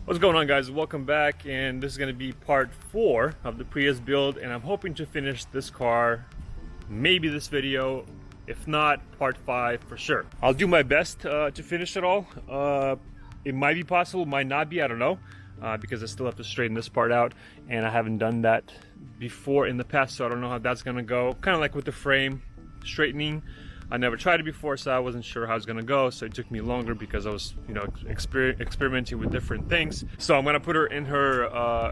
What's going on, guys? Welcome back, and this is going to be part 4 of the Prius build, and I'm hoping to finish this car, maybe this video, if not part 5 for sure. I'll do my best to finish it all. It might be possible, might not be, I don't know, because I still have to straighten this part out, and I haven't done that before in the past, so I don't know how that's going to go. Kind of like with the frame straightening. I never tried it before, so I wasn't sure how it's gonna go, so it took me longer because I was, experimenting with different things. So I'm gonna put her in her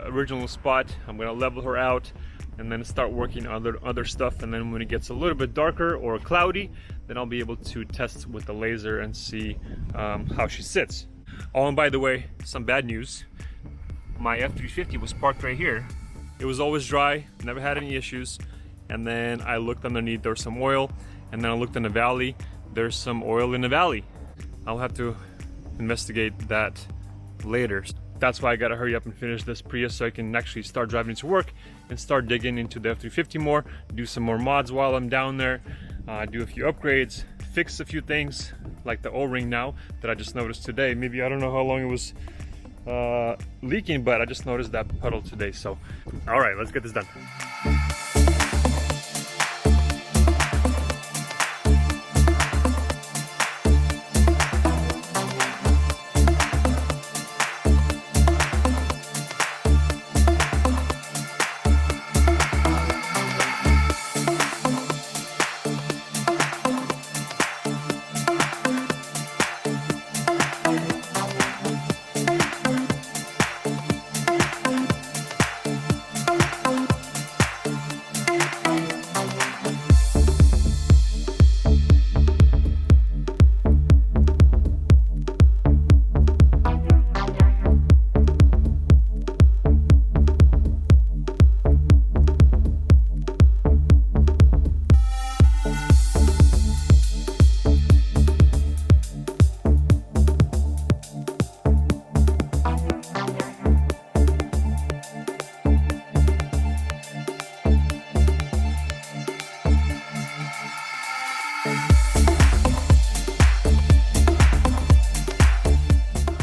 original spot. I'm gonna level her out and then start working on other stuff, and then when it gets a little bit darker or cloudy, then I'll be able to test with the laser and see how she sits. Oh, and by the way, some bad news. My F350 was parked right here. It was always dry, never had any issues, and then I looked underneath, there was some oil. And then I looked in the valley, there's some oil in the valley. I'll have to investigate that later. That's why I gotta hurry up and finish this Prius so I can actually start driving to work and start digging into the F350 more, do some more mods while I'm down there, do a few upgrades, fix a few things like the O-ring now that I just noticed today. Maybe, I don't know how long it was leaking, but I just noticed that puddle today. So, all right, let's get this done.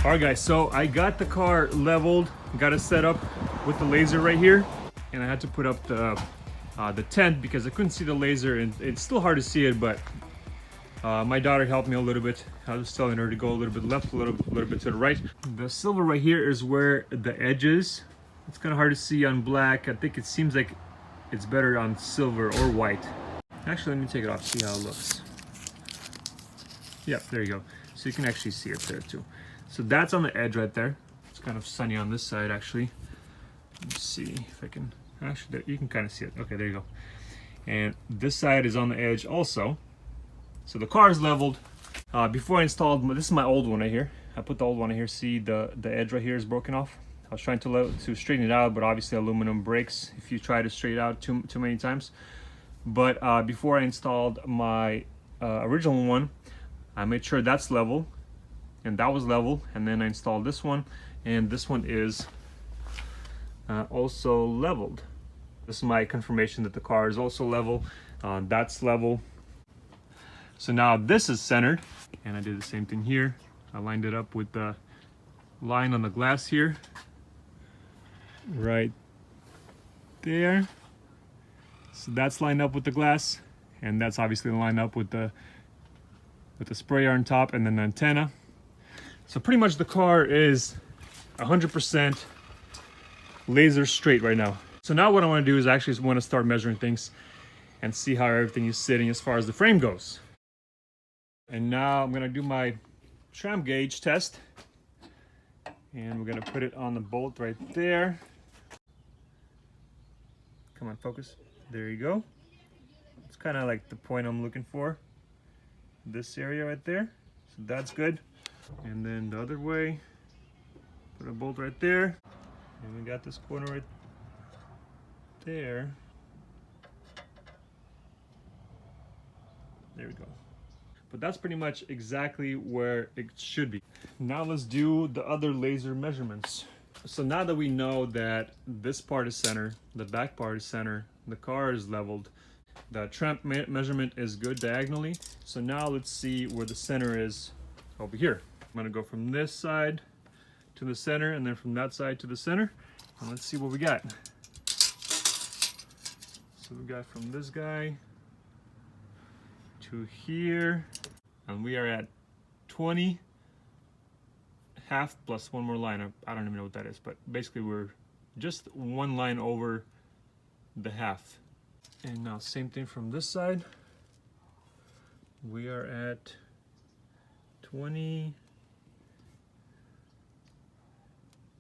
Alright guys, so I got the car leveled, got it set up with the laser right here, and I had to put up the tent because I couldn't see the laser, and it's still hard to see it, but my daughter helped me a little bit. I was telling her to go a little bit left, a little bit to the right. The silver right here is where the edge is. It's kind of hard to see on black. I think it seems like it's better on silver or white. Actually, let me take it off, see how it looks. Yep, there you go. So you can actually see it there too. So that's on the edge right there. It's kind of sunny on this side actually. Let's see if I can, actually you can kind of see it. Okay, there you go. And this side is on the edge also. So the car is leveled. Before I installed, this is my old one right here. I put the old one in here. See the edge right here is broken off. I was trying to straighten it out, but obviously aluminum breaks if you try to straighten it out too many times. But before I installed my original one, I made sure that's level. And that was level, and then I installed this one, and this one is also leveled. This is my confirmation that the car is also level. That's level. So now this is centered, and I did the same thing here. I lined it up with the line on the glass here, right there. So that's lined up with the glass, and that's obviously lined up with the sprayer on top and then the antenna. So pretty much the car is 100% laser straight right now. So now what I want to do is actually want to start measuring things and see how everything is sitting as far as the frame goes. And now I'm going to do my tram gauge test. And we're going to put it on the bolt right there. Come on, focus. There you go. It's kind of like the point I'm looking for. This area right there. So that's good. And then the other way, put a bolt right there, and we got this corner right there. There we go. But that's pretty much exactly where it should be. Now let's do the other laser measurements. So now that we know that this part is center, the back part is center, the car is leveled, the tramp measurement is good diagonally. So now let's see where the center is over here. I'm gonna go from this side to to the center, and then from that side to the center. And let's see what we got. So we got from this guy to here, and we are at 20 half plus one more line. I don't even know what that is, but basically we're just one line over the half. And now same thing from this side. We are at 20.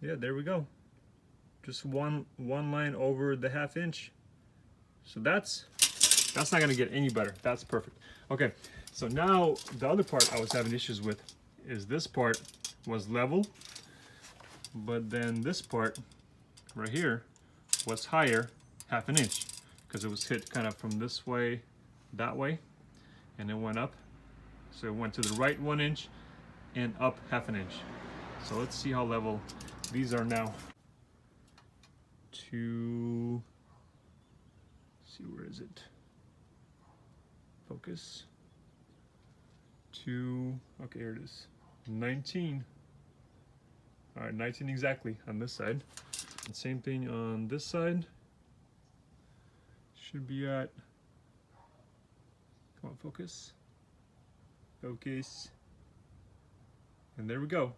Yeah, there we go. Just one line over the ½ inch. So that's not gonna get any better. That's perfect. Okay, so now the other part I was having issues with is this part was level, but then this part right here was higher ½ inch because it was hit kind of from this way, that way, and it went up. So it went to the right 1 inch and up ½ inch. So let's see how level these are now. See, where is it? Focus. Okay, here it is. 19. All right, 19 exactly on this side. And same thing on this side. Should be at, come on, focus. Focus. And there we go.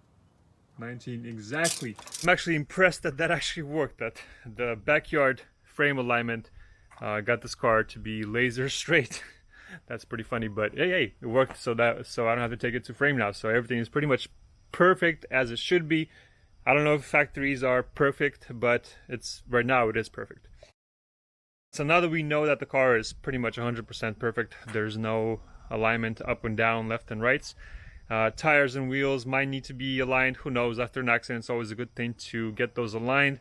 19 exactly. I'm actually impressed that that actually worked, that the backyard frame alignment got this car to be laser straight. That's pretty funny, but hey, it worked, so I don't have to take it to frame now. So everything is pretty much perfect as it should be. I don't know if factories are perfect, but right now it is perfect. So now that we know that the car is pretty much 100% perfect, there's no alignment up and down, left and rights. Tires and wheels might need to be aligned. Who knows? After an accident, it's always a good thing to get those aligned,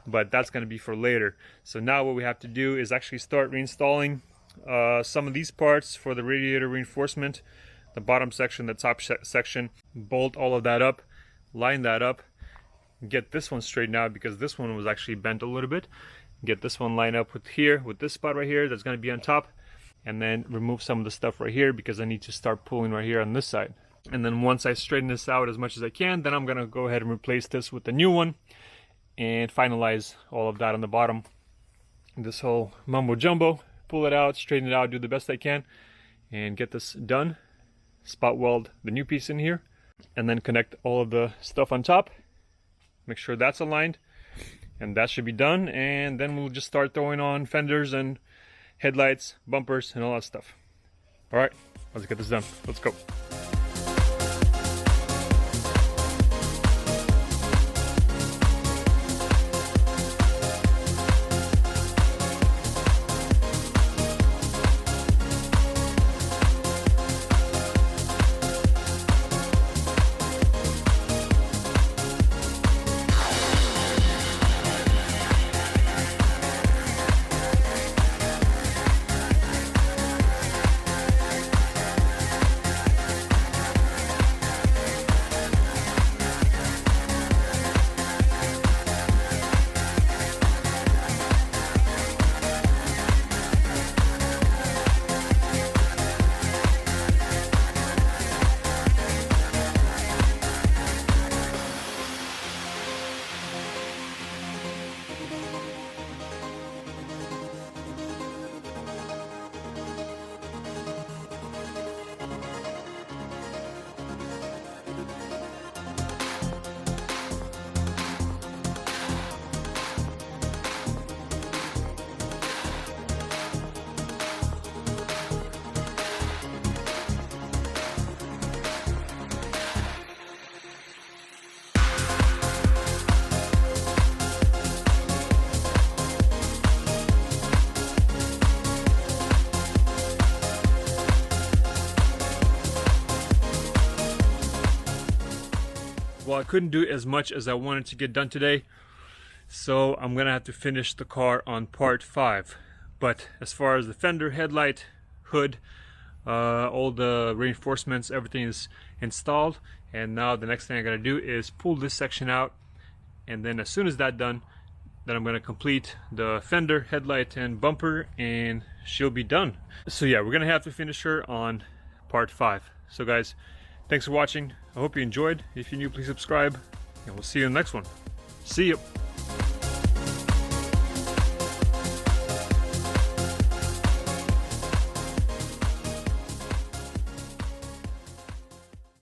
but that's going to be for later. So now what we have to do is actually start reinstalling some of these parts for the radiator reinforcement, the bottom section, the top section, bolt all of that up, line that up, get this one straightened out because this one was actually bent a little bit. Get this one lined up with this spot right here that's going to be on top, and then remove some of the stuff right here because I need to start pulling right here on this side. And then once I straighten this out as much as I can, then I'm going to go ahead and replace this with the new one and finalize all of that on the bottom. This whole mumbo jumbo, pull it out, straighten it out, do the best I can, and get this done. Spot weld the new piece in here, and then connect all of the stuff on top. Make sure that's aligned, and that should be done. And then we'll just start throwing on fenders and headlights, bumpers, and all that stuff. All right, let's get this done. Let's go. Well, I couldn't do as much as I wanted to get done today, so I'm gonna have to finish the car on part 5. But as far as the fender, headlight, hood, all the reinforcements, everything is installed, and now the next thing I gotta do is pull this section out, and then as soon as that's done, then I'm gonna complete the fender, headlight, and bumper, and she'll be done. So yeah, we're gonna have to finish her on part 5. So guys, thanks for watching. I hope you enjoyed. If you're new, please subscribe and we'll see you in the next one. See you.